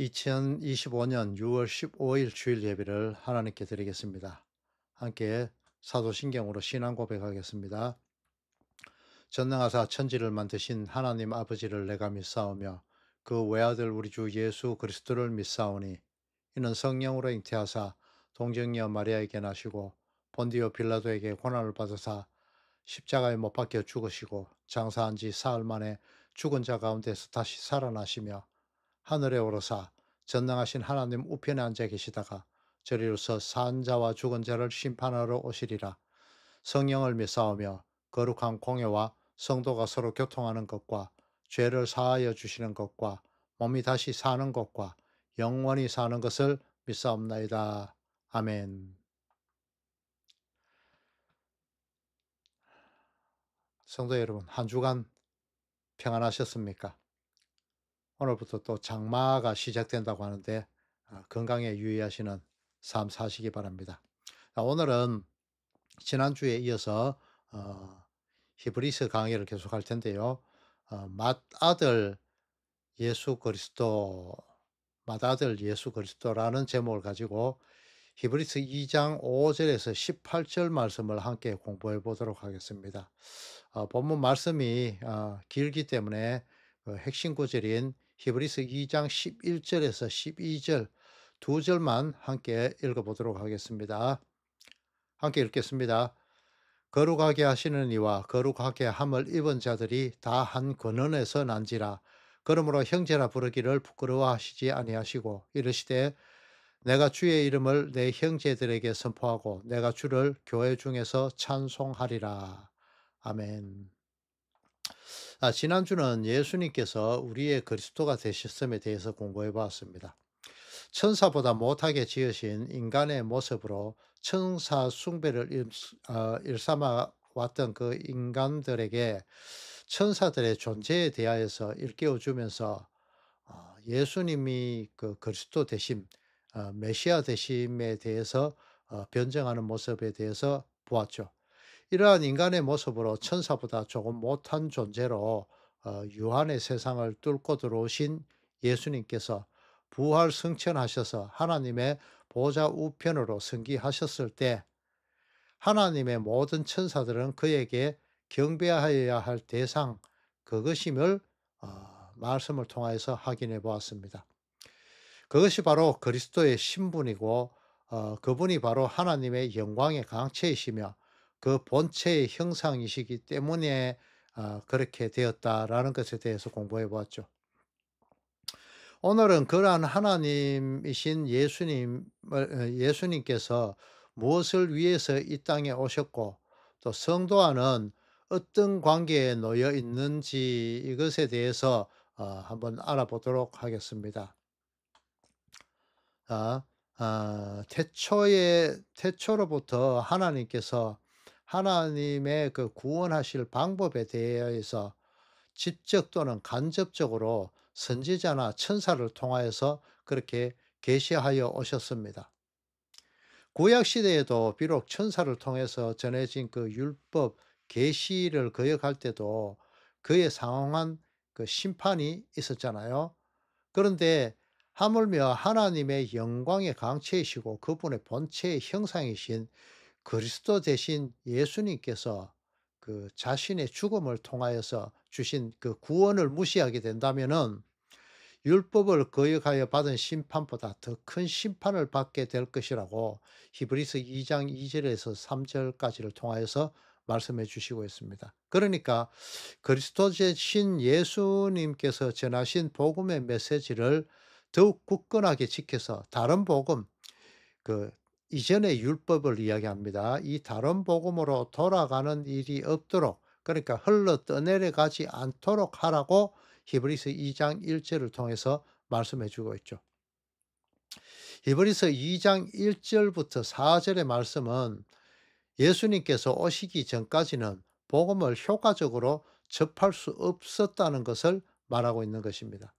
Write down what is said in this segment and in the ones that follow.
2025년 6월 15일 주일 예배를 하나님께 드리겠습니다. 함께 사도신경으로 신앙 고백하겠습니다. 전능하사 천지를 만드신 하나님 아버지를 내가 믿사오며 그 외아들 우리 주 예수 그리스도를 믿사오니 이는 성령으로 잉태하사 동정녀 마리아에게 나시고 본디오 빌라도에게 고난을 받으사 십자가에 못 박혀 죽으시고 장사한 지 사흘 만에 죽은 자 가운데서 다시 살아나시며 하늘에 오르사 전능하신 하나님 우편에 앉아 계시다가 저리로서 산 자와 죽은 자를 심판하러 오시리라. 성령을 믿사오며 거룩한 공예와 성도가 서로 교통하는 것과 죄를 사하여 주시는 것과 몸이 다시 사는 것과 영원히 사는 것을 믿사옵나이다. 아멘. 성도 여러분, 한 주간 평안하셨습니까? 오늘부터 또 장마가 시작된다고 하는데 건강에 유의하시는 삶 사시기 바랍니다. 오늘은 지난주에 이어서 히브리서 강의를 계속할 텐데요. 맏아들 예수 그리스도, 맏아들 예수 그리스도라는 제목을 가지고 히브리서 2장 5절에서 18절 말씀을 함께 공부해 보도록 하겠습니다. 본문 말씀이 길기 때문에 그 핵심 구절인 히브리서 2장 11절에서 12절 두 절만 함께 읽어보도록 하겠습니다. 함께 읽겠습니다. 거룩하게 하시는 이와 거룩하게 함을 입은 자들이 다 한 근원에서 난지라. 그러므로 형제라 부르기를 부끄러워하시지 아니하시고 이르시되 내가 주의 이름을 내 형제들에게 선포하고 내가 주를 교회 중에서 찬송하리라. 아멘. 지난주는 예수님께서 우리의 그리스도가 되셨음에 대해서 공부해 보았습니다. 천사보다 못하게 지으신 인간의 모습으로 천사 숭배를 일삼아 왔던 그 인간들에게 천사들의 존재에 대하여서 일깨워 주면서 예수님이 그 그리스도 되심, 메시아 되심에 대해서 변증하는 모습에 대해서 보았죠. 이러한 인간의 모습으로 천사보다 조금 못한 존재로 유한의 세상을 뚫고 들어오신 예수님께서 부활 승천하셔서 하나님의 보좌 우편으로 승기하셨을 때 하나님의 모든 천사들은 그에게 경배하여야 할 대상 그것임을 말씀을 통하여서 확인해 보았습니다. 그것이 바로 그리스도의 신분이고 그분이 바로 하나님의 영광의 강체이시며 그 본체의 형상이시기 때문에 그렇게 되었다라는 것에 대해서 공부해 보았죠. 오늘은 그러한 하나님이신 예수님께서 무엇을 위해서 이 땅에 오셨고 또 성도와는 어떤 관계에 놓여 있는지 이것에 대해서 한번 알아보도록 하겠습니다. 아, 태초로부터 하나님께서 하나님의 그 구원하실 방법에 대해서 직접 또는 간접적으로 선지자나 천사를 통하여서 그렇게 계시하여 오셨습니다. 구약 시대에도 비록 천사를 통해서 전해진 그 율법 계시를 거역할 때도 그에 상응한 그 심판이 있었잖아요. 그런데 하물며 하나님의 영광의 강체이시고 그분의 본체의 형상이신 그리스도 대신 예수님께서 그 자신의 죽음을 통하여서 주신 그 구원을 무시하게 된다면은 율법을 거역하여 받은 심판보다 더 큰 심판을 받게 될 것이라고 히브리서 2장 2절에서 3절까지를 통하여서 말씀해 주시고 있습니다. 그러니까 그리스도 대신 예수님께서 전하신 복음의 메시지를 더욱 굳건하게 지켜서 다른 복음, 그 이전의 율법을 이야기합니다. 이 다른 복음으로 돌아가는 일이 없도록 그러니까 흘러 떠내려 가지 않도록 하라고 히브리서 2장 1절을 통해서 말씀해 주고 있죠. 히브리서 2장 1절부터 4절의 말씀은 예수님께서 오시기 전까지는 복음을 효과적으로 접할 수 없었다는 것을 말하고 있는 것입니다.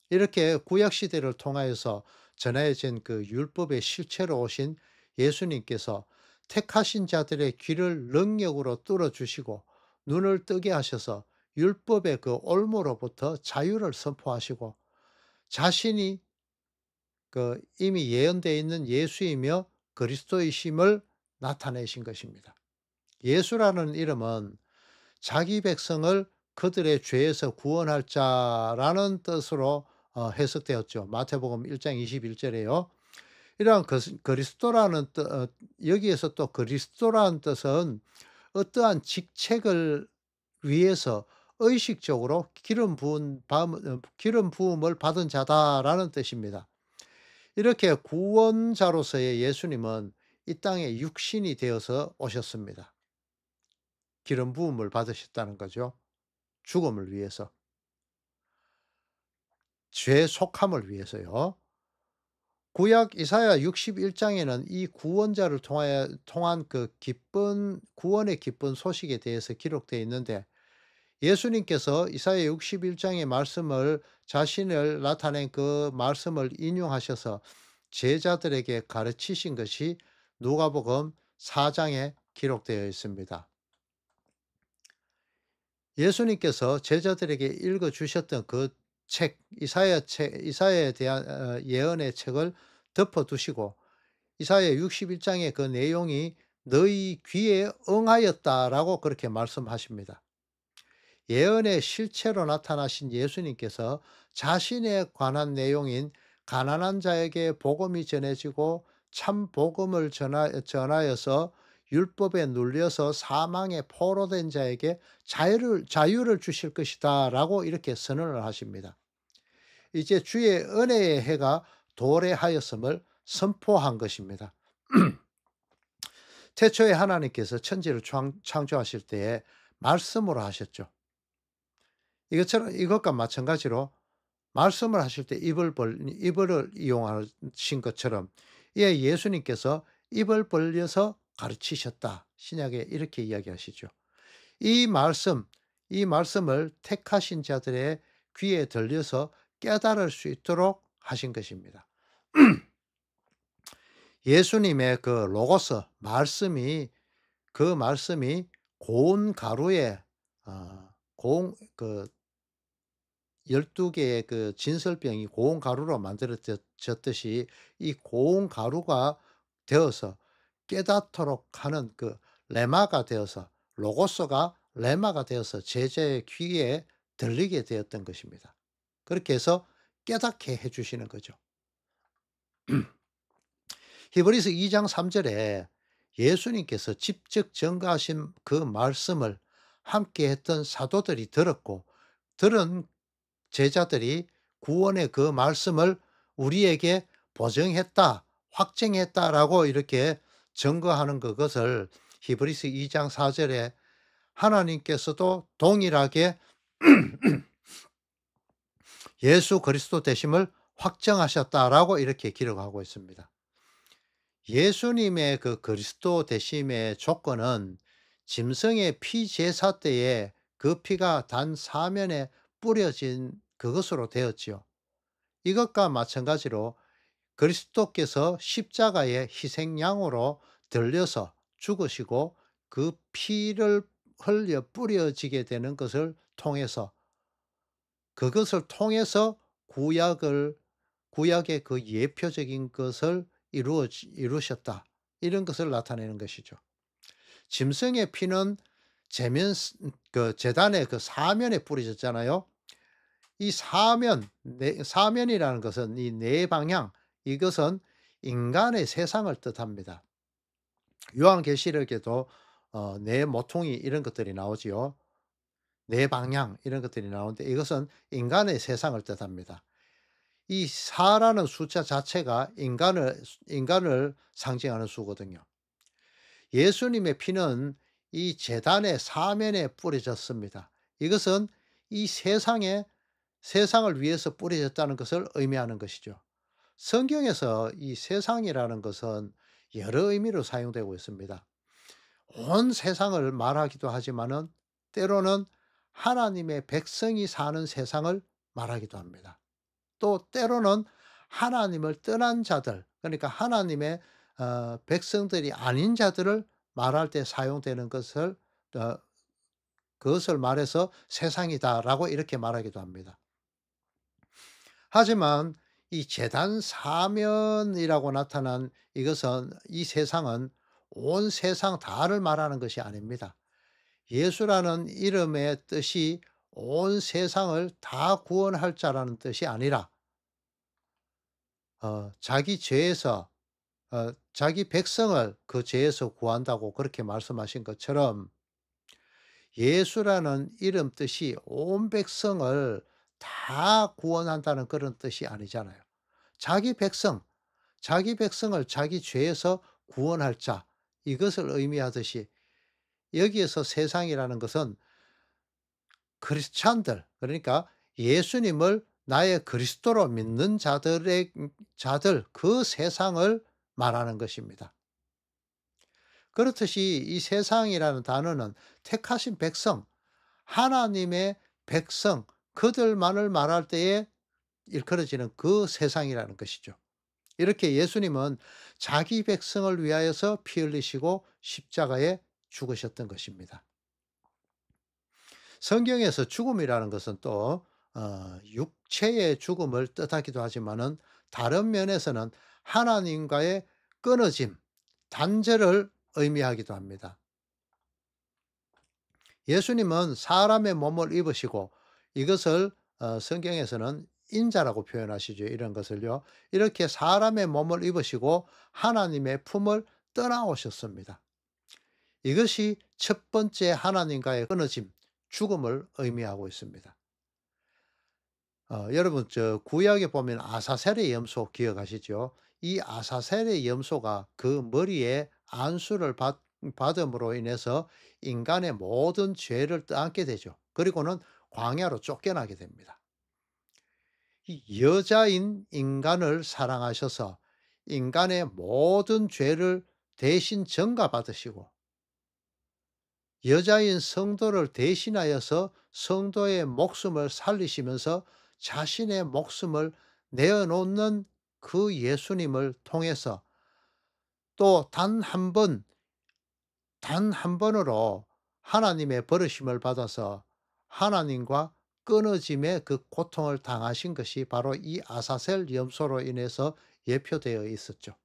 이렇게 구약 시대를 통하여서 전해진 그 율법의 실체로 오신 예수님께서 택하신 자들의 귀를 능력으로 뚫어 주시고 눈을 뜨게 하셔서 율법의 그 올무로부터 자유를 선포하시고 자신이 이미 예언되어 있는 예수이며 그리스도이심을 나타내신 것입니다. 예수라는 이름은 자기 백성을 그들의 죄에서 구원할 자라는 뜻으로 해석되었죠. 마태복음 1장 21 절에요. 이러한 그리스도라는 여기에서 또 그리스도라는 뜻은 어떠한 직책을 위해서 의식적으로 기름 부음을 받은 자다라는 뜻입니다. 이렇게 구원자로서의 예수님은 이 땅에 육신이 되어서 오셨습니다. 기름 부음을 받으셨다는 거죠. 죽음을 위해서, 죄 속함을 위해서요. 구약 이사야 61 장에는 이 구원자를 통한 그 기쁜 구원의 기쁜 소식에 대해서 기록되어 있는데, 예수님께서 이사야 61 장의 말씀을 자신을 나타낸 그 말씀을 인용하셔서 제자들에게 가르치신 것이 누가복음 4 장에 기록되어 있습니다. 예수님께서 제자들에게 읽어 주셨던 그 이사야에 대한 예언의 책을 덮어 두시고 이사야 61 장의 그 내용이 "너희 귀에 응하였다."라고 그렇게 말씀하십니다. 예언의 실체로 나타나신 예수님께서 자신에 관한 내용인 가난한 자에게 복음이 전해지고 참 복음을 전하여서 율법에 눌려서 사망에 포로된 자에게 자유를 주실 것이다라고 이렇게 선언을 하십니다. 이제 주의 은혜의 해가 도래하였음을 선포한 것입니다. 태초에 하나님께서 천지를 창조하실 때에 말씀으로 하셨죠. 이것과 마찬가지로 말씀을 하실 때 입을 이용하신 것처럼 예수님께서 입을 벌려서 가르치셨다. 신약에 이렇게 이야기하시죠. 이 말씀, 이 말씀을 택하신 자들의 귀에 들려서 깨달을 수 있도록 하신 것입니다. 예수님의 그 로고스 그 말씀이 고운 가루에 고운 12개의 그 진설병이 고운 가루로 만들어졌듯이 이 고운 가루가 되어서 깨닫도록 하는 그 레마가 되어서 로고스가 레마가 되어서 제자의 귀에 들리게 되었던 것입니다. 그렇게 해서 깨닫게 해 주시는 거죠. 히브리서 2장 3 절에 예수님께서 직접 전가하신 그 말씀을 함께 했던 사도들이 들은 제자들이 구원의 그 말씀을 우리에게 보증했다, 확증했다라고 이렇게 증거하는 그것을 히브리서 2장 4 절에 하나님께서도 동일하게 예수 그리스도 되심을 확정하셨다라고 이렇게 기록하고 있습니다. 예수님의 그 그리스도 되심의 조건은 짐승의 피제사 때에 그 피가 단 사면에 뿌려진 그것으로 되었지요. 이것과 마찬가지로 그리스도께서 십자가의 희생양으로 들려서 죽으시고 그 피를 흘려 뿌려지게 되는 것을 통해서 그것을 통해서 구약의 그 예표적인 것을 이루셨다. 이런 것을 나타내는 것이죠. 짐승의 피는 제단의 그 사면에 뿌려졌잖아요. 이 사면이라는 것은 이 네 방향, 이것은 인간의 세상을 뜻합니다. 요한계시록에도 네 모퉁이 이런 것들이 나오지요. 네 방향 이런 것들이 나오는데 이것은 인간의 세상을 뜻합니다. 이 4라는 숫자 자체가 인간을 상징하는 수거든요. 예수님의 피는 이 제단의 사면에 뿌려졌습니다. 이것은 이 세상을 위해서 뿌려졌다는 것을 의미하는 것이죠. 성경에서 이 세상이라는 것은 여러 의미로 사용되고 있습니다. 온 세상을 말하기도 하지만은 때로는 하나님의 백성이 사는 세상을 말하기도 합니다. 또 때로는 하나님을 떠난 자들, 그러니까 하나님의 백성들이 아닌 자들을 말할 때 사용되는 어 그것을 말해서 세상이다라고 이렇게 말하기도 합니다. 하지만 이 재단 사면이라고 나타난 이것은 이 세상은 온 세상 다를 말하는 것이 아닙니다. 예수라는 이름의 뜻이 온 세상을 다 구원할 자라는 뜻이 아니라 자기 죄에서 자기 백성을 그 죄에서 구한다고 그렇게 말씀하신 것처럼 예수라는 이름 뜻이 온 백성을 다 구원한다는 그런 뜻이 아니잖아요. 자기 백성, 자기 백성을 자기 죄에서 구원할 자, 이것을 의미하듯이 여기에서 세상이라는 것은 크리스찬들, 그러니까 예수님을 나의 그리스도로 믿는 자들 그 세상을 말하는 것입니다. 그렇듯이 이 세상이라는 단어는 택하신 백성, 하나님의 백성, 그들만을 말할 때에 일컬어지는 그 세상이라는 것이죠. 이렇게 예수님은 자기 백성을 위하여서 피 흘리시고 십자가에 죽으셨던 것입니다. 성경에서 죽음이라는 것은 또 육체의 죽음을 뜻하기도 하지만은 다른 면에서는 하나님과의 끊어짐, 단절을 의미하기도 합니다. 예수님은 사람의 몸을 입으시고 이것을 성경에서는 인자라고 표현하시죠. 이런 것을요. 이렇게 사람의 몸을 입으시고 하나님의 품을 떠나오셨습니다. 이것이 첫 번째 하나님과의 끊어짐, 죽음을 의미하고 있습니다. 여러분 저 구약에 보면 아사셀의 염소 기억하시죠? 이 아사셀의 염소가 그 머리에 안수를 받음으로 인해서 인간의 모든 죄를 떠안게 되죠. 그리고는 광야로 쫓겨나게 됩니다. 이 여자인 인간을 사랑하셔서 인간의 모든 죄를 대신 전가받으시고 여자인 성도를 대신하여서 성도의 목숨을 살리시면서 자신의 목숨을 내어놓는 그 예수님을 통해서 또 단 한 번으로 하나님의 버리심을 받아서 하나님과 끊어짐의 그 고통을 당하신 것이 바로 이 아사셀 염소로 인해서 예표되어 있었죠.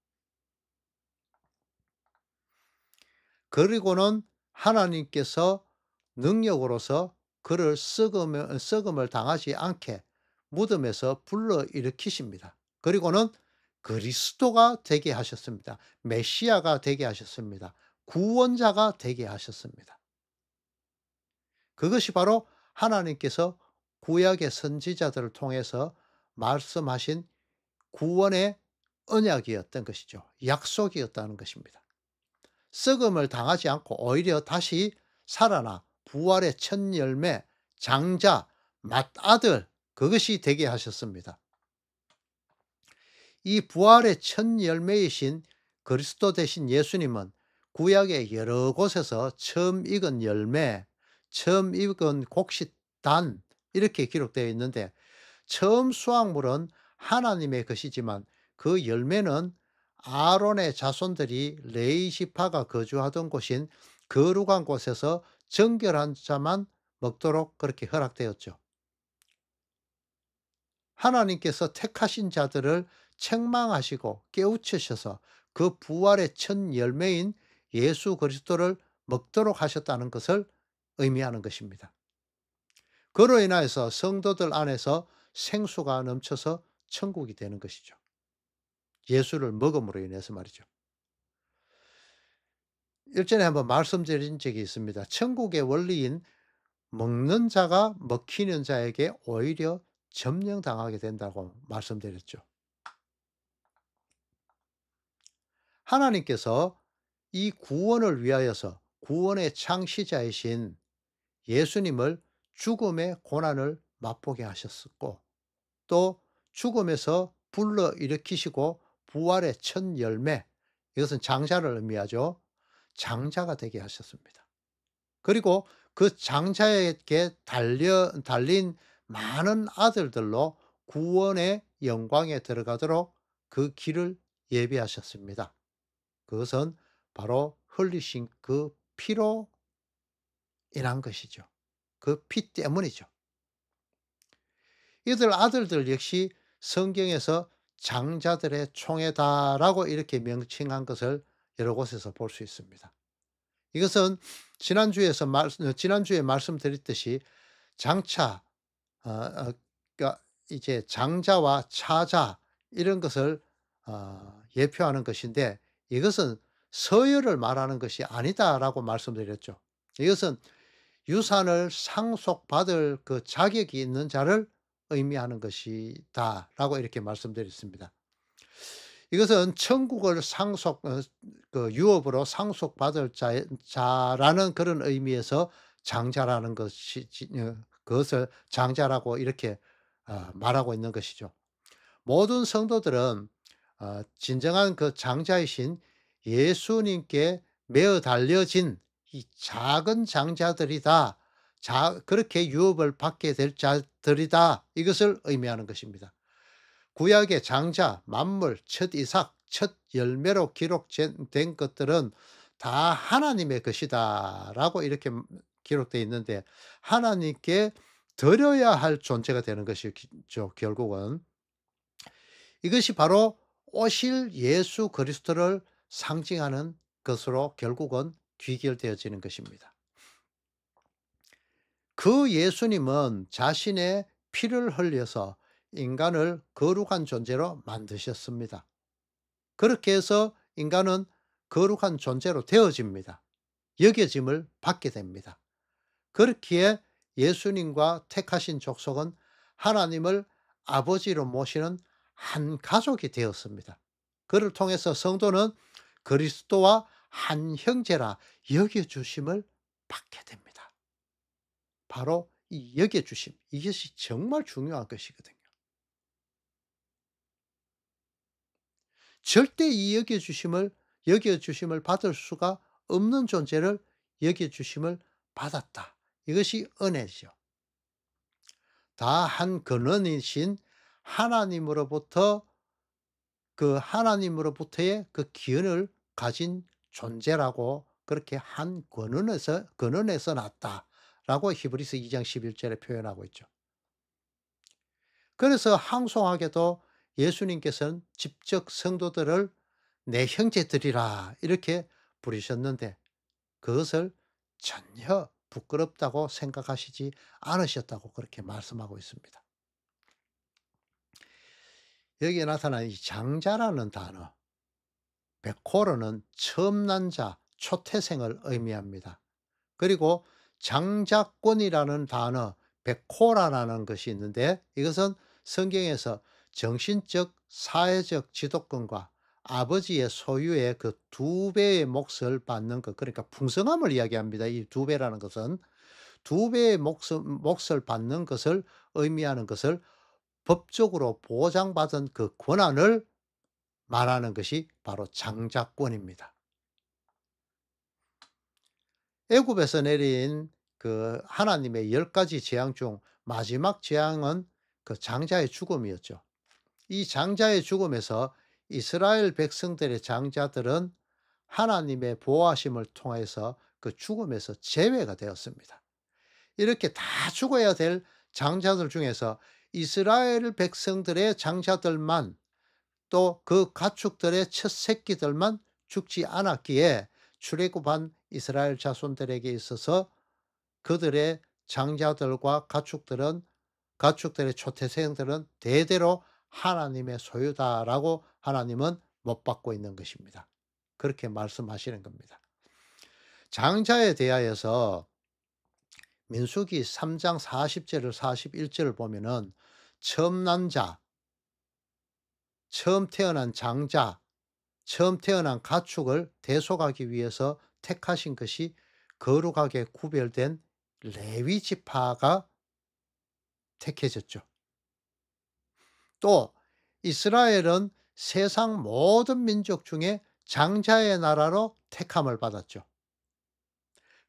그리고는 하나님께서 능력으로서 그를 썩음을 당하지 않게 무덤에서 불러일으키십니다. 그리고는 그리스도가 되게 하셨습니다. 메시아가 되게 하셨습니다. 구원자가 되게 하셨습니다. 그것이 바로 하나님께서 구약의 선지자들을 통해서 말씀하신 구원의 언약이었던 것이죠. 약속이었다는 것입니다. 썩음을 당하지 않고 오히려 다시 살아나 부활의 첫 열매, 장자, 맏아들, 그것이 되게 하셨습니다. 이 부활의 첫 열매이신 그리스도 되신 예수님은 구약의 여러 곳에서 처음 익은 열매, 처음 익은 곡식단 이렇게 기록되어 있는데 처음 수확물은 하나님의 것이지만 그 열매는 아론의 자손들이 레이시파가 거주하던 곳인 거룩한 곳에서 정결한 자만 먹도록 그렇게 허락되었죠. 하나님께서 택하신 자들을 책망하시고 깨우치셔서 그 부활의 첫 열매인 예수 그리스도를 먹도록 하셨다는 것을 의미하는 것입니다. 그로 인하여서 성도들 안에서 생수가 넘쳐서 천국이 되는 것이죠. 예수를 먹음으로 인해서 말이죠. 일전에 한번 말씀드린 적이 있습니다. 천국의 원리인 먹는 자가 먹히는 자에게 오히려 점령당하게 된다고 말씀드렸죠. 하나님께서 이 구원을 위하여서 구원의 창시자이신 예수님을 죽음의 고난을 맛보게 하셨었고 또 죽음에서 불러 일으키시고 부활의 첫 열매, 이것은 장자를 의미하죠. 장자가 되게 하셨습니다. 그리고 그 장자에게 달린 많은 아들들로 구원의 영광에 들어가도록 그 길을 예비하셨습니다. 그것은 바로 흘리신 그 피로 인한 것이죠. 그 피 때문이죠. 이들 아들들 역시 성경에서 장자들의 총회다라고 이렇게 명칭한 것을 여러 곳에서 볼 수 있습니다. 이것은 지난주에 말씀드렸듯이 장차 그러니까 이제 장자와 차자 이런 것을 예표하는 것인데, 이것은 서열을 말하는 것이 아니다라고 말씀드렸죠. 이것은 유산을 상속받을 그 자격이 있는 자를 의미하는 것이다라고 이렇게 말씀드렸습니다. 이것은 천국을 그 유업으로 상속받을 자라는 그런 의미에서 장자라는 것이 그것을 장자라고 이렇게 말하고 있는 것이죠. 모든 성도들은 진정한 그 장자이신 예수님께 매어 달려진 이 작은 장자들이다. 그렇게 유업을 받게 될 자들이다. 이것을 의미하는 것입니다. 구약의 장자, 만물, 첫 이삭, 첫 열매로 기록된 것들은 다 하나님의 것이다라고 이렇게 기록되어 있는데, 하나님께 드려야 할 존재가 되는 것이죠, 결국은. 이것이 바로 오실 예수 그리스도를 상징하는 것으로 결국은 귀결되어지는 것입니다. 그 예수님은 자신의 피를 흘려서 인간을 거룩한 존재로 만드셨습니다. 그렇게 해서 인간은 거룩한 존재로 되어집니다. 여겨짐을 받게 됩니다. 그렇기에 예수님과 택하신 족속은 하나님을 아버지로 모시는 한 가족이 되었습니다. 그를 통해서 성도는 그리스도와 한 형제라 여겨주심을 받게 됩니다. 바로 이 여겨주심, 이것이 정말 중요한 것이거든요. 절대 이 여겨주심을 받을 수가 없는 존재를 여겨주심을 받았다. 이것이 은혜죠. 다 한 근원이신 하나님으로부터의 그 기원을 가진 존재라고, 그렇게 한 근원에서 났다라고 히브리서 2장 11절에 표현하고 있죠. 그래서 항송하게도 예수님께서는 직접 성도들을 내 형제들이라 이렇게 부르셨는데, 그것을 전혀 부끄럽다고 생각하시지 않으셨다고 그렇게 말씀하고 있습니다. 여기에 나타난 이 장자라는 단어, 베코르는 처음 난 자, 초태생을 의미합니다. 그리고 장자권이라는 단어, 베코라라는 것이 있는데, 이것은 성경에서 정신적, 사회적 지도권과 아버지의 소유의 그 두 배의 몫을 받는 것, 그러니까 풍성함을 이야기합니다. 이 두 배라는 것은 두 배의 몫을 받는 것을 의미하는 것을, 법적으로 보장받은 그 권한을 말하는 것이 바로 장자권입니다. 애굽에서 내린 그 하나님의 10가지 재앙 중 마지막 재앙은 그 장자의 죽음이었죠. 이 장자의 죽음에서 이스라엘 백성들의 장자들은 하나님의 보호하심을 통해서 그 죽음에서 제외가 되었습니다. 이렇게 다 죽어야 될 장자들 중에서 이스라엘 백성들의 장자들만, 또 그 가축들의 첫 새끼들만 죽지 않았기에 출애굽한 이스라엘 자손들에게 있어서 그들의 장자들과 가축들의 초태생들은 대대로 하나님의 소유다라고 하나님은 못 받고 있는 것입니다. 그렇게 말씀하시는 겁니다. 장자에 대하여서 민수기 3장 40절을 41절을 보면은 처음 난 자, 처음 태어난 장자, 처음 태어난 가축을 대속하기 위해서 택하신 것이 거룩하게 구별된 레위 지파가 택해졌죠. 또 이스라엘은 세상 모든 민족 중에 장자의 나라로 택함을 받았죠.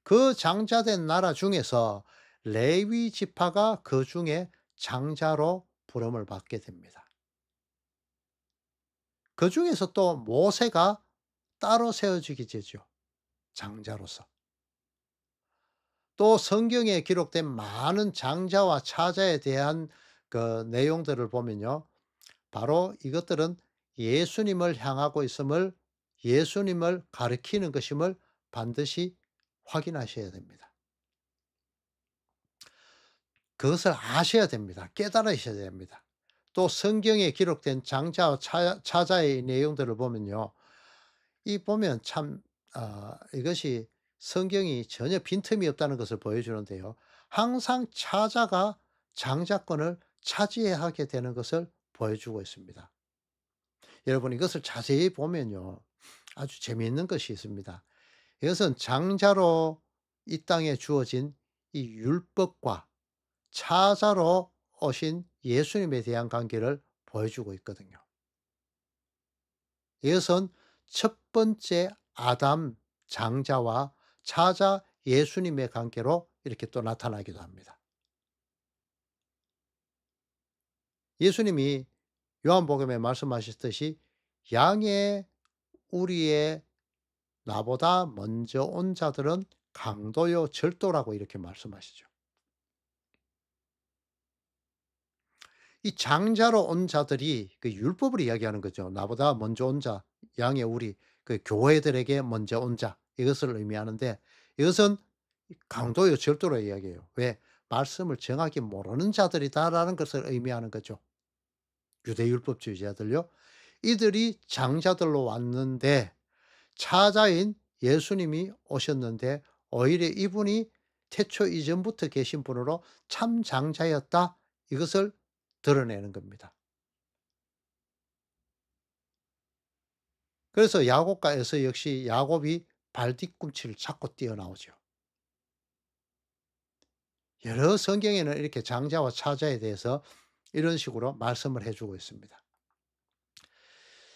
그 장자된 나라 중에서 레위 지파가 그 중에 장자로 부름을 받게 됩니다. 그 중에서 또 모세가 따로 세워지게 되죠, 장자로서. 또 성경에 기록된 많은 장자와 차자에 대한 그 내용들을 보면요, 바로 이것들은 예수님을 향하고 있음을, 예수님을 가리키는 것임을 반드시 확인하셔야 됩니다. 그것을 아셔야 됩니다. 깨달으셔야 됩니다. 또 성경에 기록된 장자와 차자의 내용들을 보면요. 이 보면 참 이것이 성경이 전혀 빈틈이 없다는 것을 보여주는데요. 항상 차자가 장자권을 차지하게 되는 것을 보여주고 있습니다. 여러분 이것을 자세히 보면요. 아주 재미있는 것이 있습니다. 이것은 장자로 이 땅에 주어진 이 율법과 차자로 오신 예수님에 대한 관계를 보여주고 있거든요. 이것은 첫 번째 아담 장자와 차자 예수님의 관계로 이렇게 또 나타나기도 합니다. 예수님이 요한복음에 말씀하셨듯이 양의 우리의 나보다 먼저 온 자들은 강도요 절도라고 이렇게 말씀하시죠. 이 장자로 온 자들이 그 율법을 이야기하는 거죠. 나보다 먼저 온 자, 양의 우리 그 교회들에게 먼저 온 자 이것을 의미하는데 이것은 강도요 절도로 이야기해요. 왜? 말씀을 정확히 모르는 자들이다라는 것을 의미하는 거죠. 유대율법주의자들요. 이들이 장자들로 왔는데 차자인 예수님이 오셨는데 오히려 이분이 태초 이전부터 계신 분으로 참 장자였다. 이것을 드러내는 겁니다. 그래서 야곱과 에서 역시 야곱이 발뒤꿈치를 잡고 뛰어나오죠. 여러 성경에는 이렇게 장자와 차자에 대해서 이런 식으로 말씀을 해 주고 있습니다.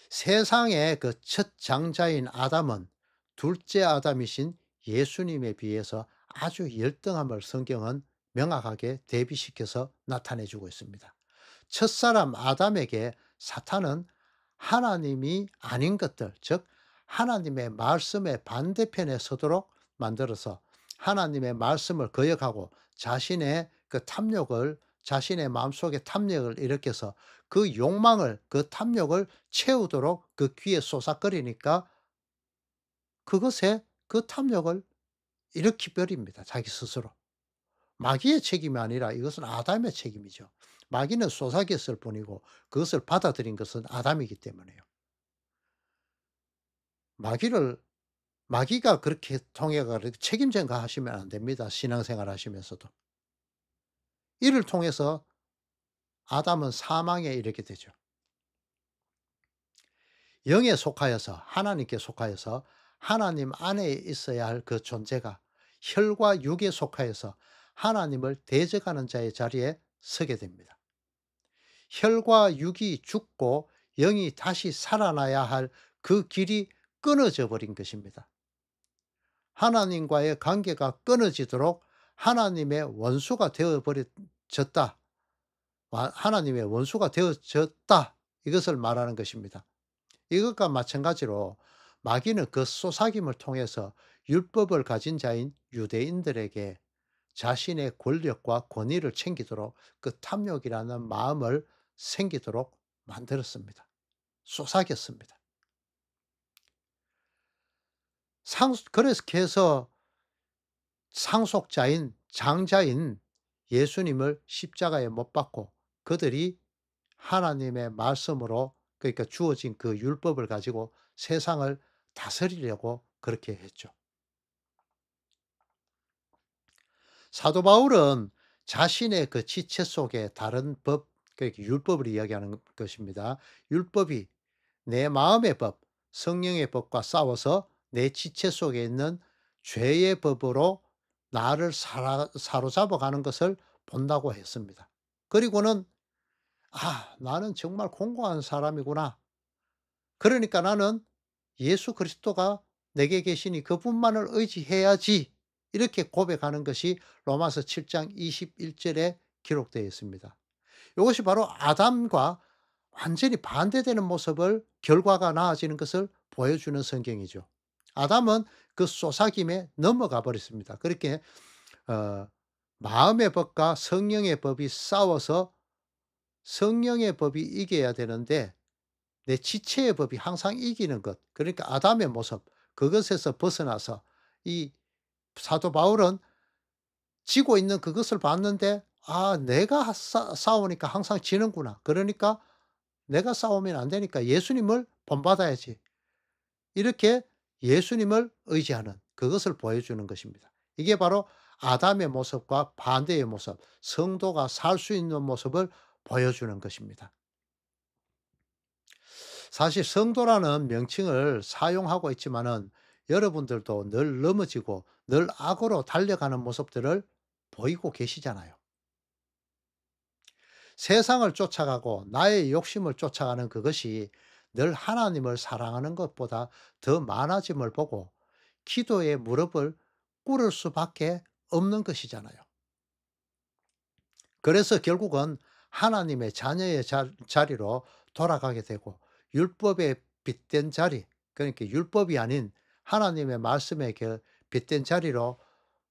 세상의 그 첫 장자인 아담은 둘째 아담이신 예수님에 비해서 아주 열등함을 성경은 명확하게 대비시켜서 나타내 주고 있습니다. 첫사람 아담에게 사탄은 하나님이 아닌 것들, 즉 하나님의 말씀의 반대편에 서도록 만들어서 하나님의 말씀을 거역하고 자신의 그 탐욕을, 자신의 마음속에 탐욕을 일으켜서 그 욕망을, 그 탐욕을 채우도록 그 귀에 쏘삭거리니까 그것에 그 탐욕을 일으키 버립니다, 자기 스스로. 마귀의 책임이 아니라 이것은 아담의 책임이죠. 마귀는 쏘사겼을 뿐이고 그것을 받아들인 것은 아담이기 때문에요. 마귀를 마귀가 그렇게 통해 가지고 책임 전가하시면 안 됩니다, 신앙생활 하시면서도. 이를 통해서 아담은 사망에 이르게 되죠. 영에 속하여서, 하나님께 속하여서 하나님 안에 있어야 할 그 존재가 혈과 육에 속하여서 하나님을 대적하는 자의 자리에 서게 됩니다. 혈과 육이 죽고 영이 다시 살아나야 할 그 길이 끊어져 버린 것입니다. 하나님과의 관계가 끊어지도록 하나님의 원수가 되어 버렸졌다. 하나님의 원수가 되어졌다. 이것을 말하는 것입니다. 이것과 마찬가지로 마귀는 그 쏘사김을 통해서 율법을 가진 자인 유대인들에게 자신의 권력과 권위를 챙기도록 그 탐욕이라는 마음을 생기도록 만들었습니다. 쏘사겼습니다. 그래서 상속자인 장자인 예수님을 십자가에 못 박고 그들이 하나님의 말씀으로, 그러니까 주어진 그 율법을 가지고 세상을 다스리려고 그렇게 했죠. 사도 바울은 자신의 그 지체 속에 다른 법, 그러니까 율법을 이야기하는 것입니다. 율법이 내 마음의 법, 성령의 법과 싸워서 내 지체 속에 있는 죄의 법으로 나를 사로잡아 가는 것을 본다고 했습니다. 그리고는 '아 나는 정말 공고한 사람이구나. 그러니까 나는 예수 그리스도가 내게 계시니 그분만을 의지해야지.' 이렇게 고백하는 것이 로마서 7장 21 절에 기록되어 있습니다. 이것이 바로 아담과 완전히 반대되는 모습을, 결과가 나아지는 것을 보여주는 성경이죠. 아담은 그 쏘사김에 넘어가 버렸습니다. 그렇게 어 마음의 법과 성령의 법이 싸워서 성령의 법이 이겨야 되는데 내 지체의 법이 항상 이기는 것, 그러니까 아담의 모습, 그것에서 벗어나서 이 사도 바울은 지고 있는 그것을 봤는데 '아 내가 싸우니까 항상 지는구나. 그러니까 내가 싸우면 안 되니까 예수님을 본받아야지.' 이렇게 예수님을 의지하는 그것을 보여주는 것입니다. 이게 바로 아담의 모습과 반대의 모습, 성도가 살 수 있는 모습을 보여주는 것입니다. 사실 성도라는 명칭을 사용하고 있지만은 여러분들도 늘 넘어지고 늘 악으로 달려가는 모습들을 보이고 계시잖아요. 세상을 쫓아가고 나의 욕심을 쫓아가는 그것이 늘 하나님을 사랑하는 것보다 더 많아짐을 보고 기도의 무릎을 꿇을 수밖에 없는 것이잖아요. 그래서 결국은 하나님의 자녀의 자리로 돌아가게 되고 율법에 빗댄 자리, 그러니까 율법이 아닌 하나님의 말씀에 빗댄 자리로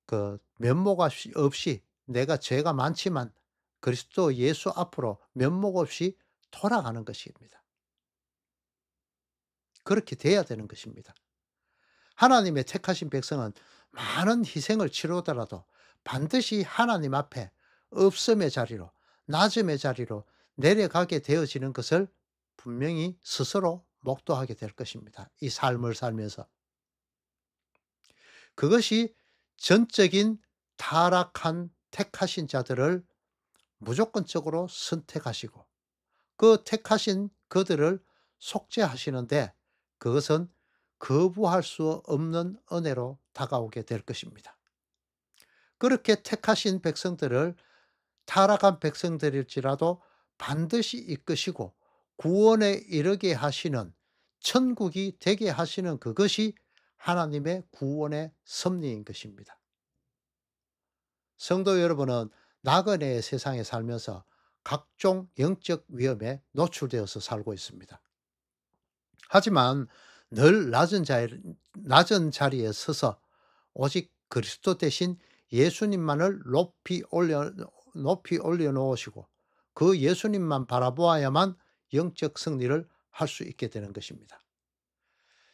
그 면목 없이 내가 죄가 많지만 그리스도 예수 앞으로 면목 없이 돌아가는 것입니다. 그렇게 돼야 되는 것입니다. 하나님의 택하신 백성은 많은 희생을 치르더라도 반드시 하나님 앞에 없음의 자리로, 낮음의 자리로 내려가게 되어지는 것을 분명히 스스로 목도하게 될 것입니다, 이 삶을 살면서. 그것이 전적인 타락한 택하신 자들을 무조건적으로 선택하시고 그 택하신 그들을 속죄하시는데 그것은 거부할 수 없는 은혜로 다가오게 될 것입니다. 그렇게 택하신 백성들을 타락한 백성들일지라도 반드시 이끄시고 구원에 이르게 하시는, 천국이 되게 하시는 그것이 하나님의 구원의 섭리인 것입니다. 성도 여러분은 나그네의 세상에 살면서 각종 영적 위험에 노출되어서 살고 있습니다. 하지만 늘 낮은 자리에 서서 오직 그리스도 대신 예수님만을 높이 올려 놓으시고 그 예수님만 바라보아야만 영적 승리를 할 수 있게 되는 것입니다.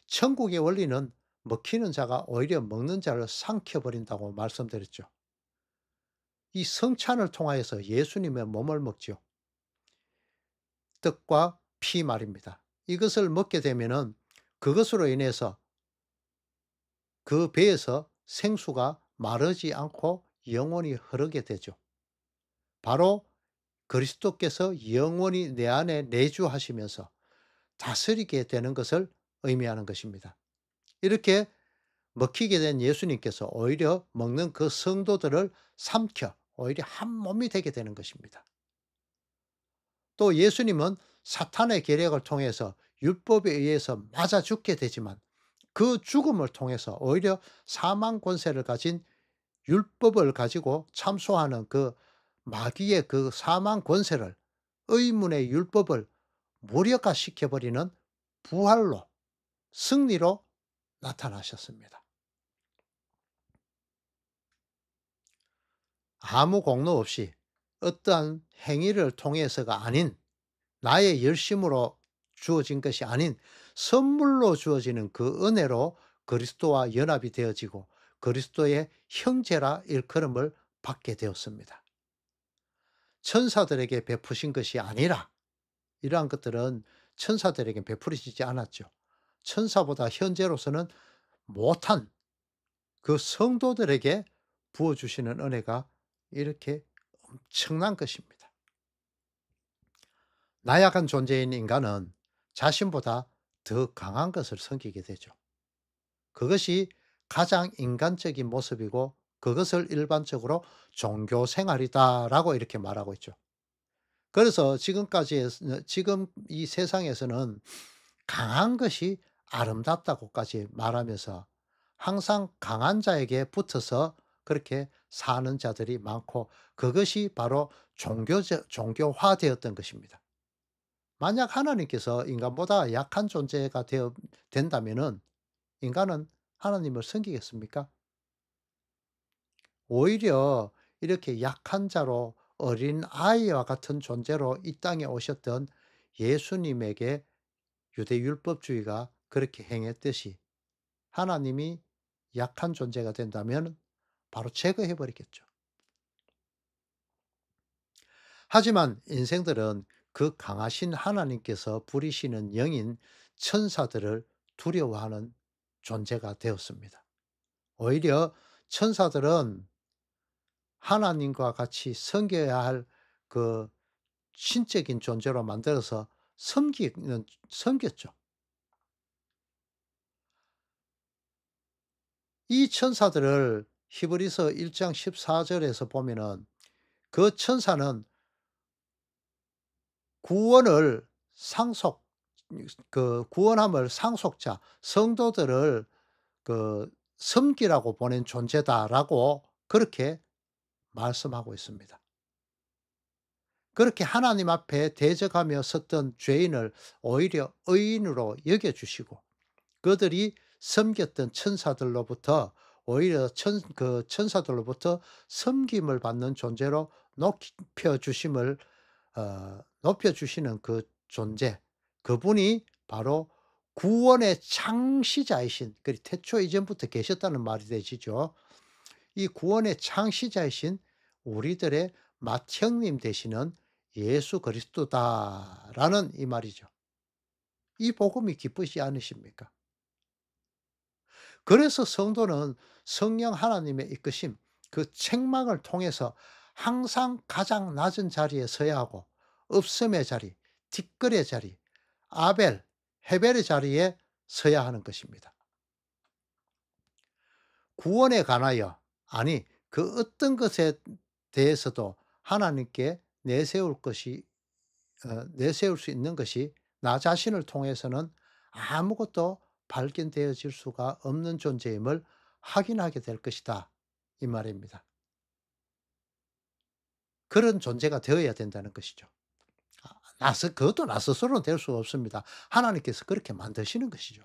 천국의 원리는 먹히는 자가 오히려 먹는 자를 삼켜 버린다고 말씀드렸죠. 이 성찬을 통하여서 예수님의 몸을 먹죠. 떡과 피 말입니다. 이것을 먹게 되면은 그것으로 인해서 그 배에서 생수가 마르지 않고 영원히 흐르게 되죠. 바로 그리스도께서 영원히 내 안에 내주하시면서 다스리게 되는 것을 의미하는 것입니다. 이렇게 먹히게 된 예수님께서 오히려 먹는 그 성도들을 삼켜 오히려 한 몸이 되게 되는 것입니다. 또 예수님은 사탄의 계략을 통해서 율법에 의해서 맞아 죽게 되지만 그 죽음을 통해서 오히려 사망 권세를 가진 율법을 가지고 참소하는 그 마귀의 그 사망 권세를, 의문의 율법을 무력화시켜 버리는 부활로, 승리로 나타나셨습니다. 아무 공로 없이 어떠한 행위를 통해서가 아닌, 나의 열심으로 주어진 것이 아닌 선물로 주어지는 그 은혜로 그리스도와 연합이 되어지고 그리스도의 형제라 일컬음을 받게 되었습니다. 천사들에게 베푸신 것이 아니라 이러한 것들은 천사들에게 베풀어지지 않았죠. 천사보다 현재로서는 못한 그 성도들에게 부어주시는 은혜가 이렇게 엄청난 것입니다. 나약한 존재인 인간은 자신보다 더 강한 것을 섬기게 되죠. 그것이 가장 인간적인 모습이고 그것을 일반적으로 종교 생활이다라고 이렇게 말하고 있죠. 그래서 지금 이 세상에서는 강한 것이 아름답다고까지 말하면서 항상 강한 자에게 붙어서 그렇게 사는 자들이 많고 그것이 바로 종교화되었던 것입니다. 만약 하나님께서 인간보다 약한 존재가 된다면은 인간은 하나님을 섬기겠습니까? 오히려 이렇게 약한 자로 어린아이와 같은 존재로 이 땅에 오셨던 예수님에게 유대 율법주의가 그렇게 행했듯이 하나님이 약한 존재가 된다면 바로 제거해 버리겠죠. 하지만 인생들은 그 강하신 하나님께서 부리시는 영인 천사들을 두려워하는 존재가 되었습니다. 오히려 천사들은 하나님과 같이 섬겨야 할 그 신적인 존재로 만들어서 섬겼죠. 이 천사들을 히브리서 1장 14 절에서 보면은 그 천사는 구원을 상속 구원함을 상속자 성도들을 섬기라고 보낸 존재다라고 그렇게 말씀하고 있습니다. 그렇게 하나님 앞에 대적하며 섰던 죄인을 오히려 의인으로 여겨 주시고 그들이 섬겼던 천사들로부터 오히려 천사들로부터 섬김을 받는 존재로 높여 주시는 그 존재, 그분이 바로 구원의 창시자이신, 태초 이전부터 계셨다는 말이 되시죠. 이 구원의 창시자이신 우리들의 맏형님 되시는 예수 그리스도다라는 이 말이죠. 이 복음이 기쁘지 않으십니까? 그래서 성도는 성령 하나님의 이끄심, 그 책망을 통해서 항상 가장 낮은 자리에 서야 하고 없음의 자리, 티끌의 자리, 아벨, 헤벨의 자리에 서야 하는 것입니다. 구원에 관하여 아니 그 어떤 것에 대해서도 하나님께 내세울 수 있는 것이 나 자신을 통해서는 아무것도 발견되어질 수가 없는 존재임을 확인하게 될 것이다. 이 말입니다. 그런 존재가 되어야 된다는 것이죠. 그것도 나 스스로는 될 수가 없습니다. 하나님께서 그렇게 만드시는 것이죠.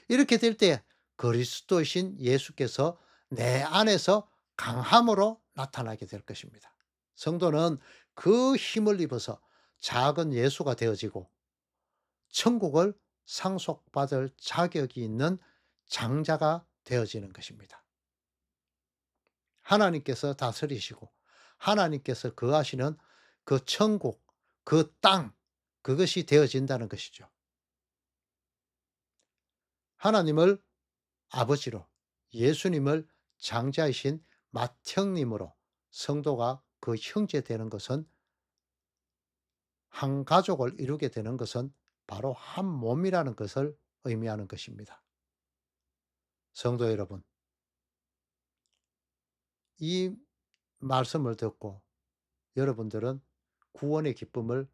이렇게 될 때 그리스도이신 예수께서 내 안에서 강함으로 나타나게 될 것입니다. 성도는 그 힘을 입어서 작은 예수가 되어지고 천국을 상속받을 자격이 있는 장자가 되어지는 것입니다. 하나님께서 다스리시고 하나님께서 거하시는 그 천국, 그 땅, 그것이 되어진다는 것이죠. 하나님을 아버지로 예수님을 장자이신 맏형님으로 성도가 그 형제 되는 것은 한 가족을 이루게 되는 것은 바로 한 몸이라는 것을 의미하는 것입니다. 성도 여러분, 이 말씀을 듣고 여러분들은 구원의 기쁨을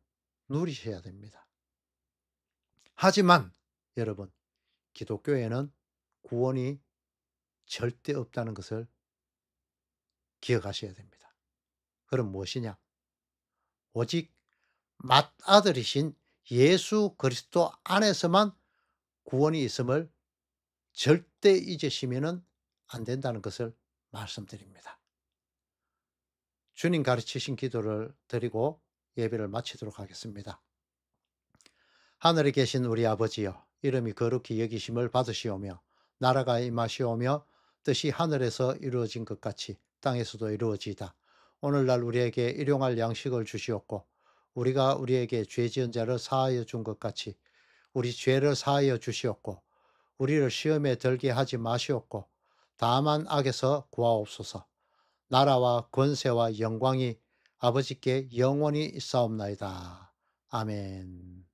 누리셔야 됩니다. 하지만 여러분, 기독교에는 구원이 절대 없다는 것을 기억하셔야 됩니다. 그럼 무엇이냐? 오직 맏아들이신 예수 그리스도 안에서만 구원이 있음을 절대 잊으시면은 안 된다는 것을 말씀드립니다. 주님 가르치신 기도를 드리고 예배를 마치도록 하겠습니다. 하늘에 계신 우리 아버지여, 이름이 거룩히 여기심을 받으시오며 나라가 임하시오며 뜻이 하늘에서 이루어진 것 같이 땅에서도 이루어지이다. 오늘날 우리에게 일용할 양식을 주시옵고 우리가 우리에게 죄 지은 자를 사하여 준 것 같이 우리 죄를 사하여 주시옵고 우리를 시험에 들게 하지 마시옵고 다만 악에서 구하옵소서. 나라와 권세와 영광이 아버지께 영원히 있사옵나이다. 아멘.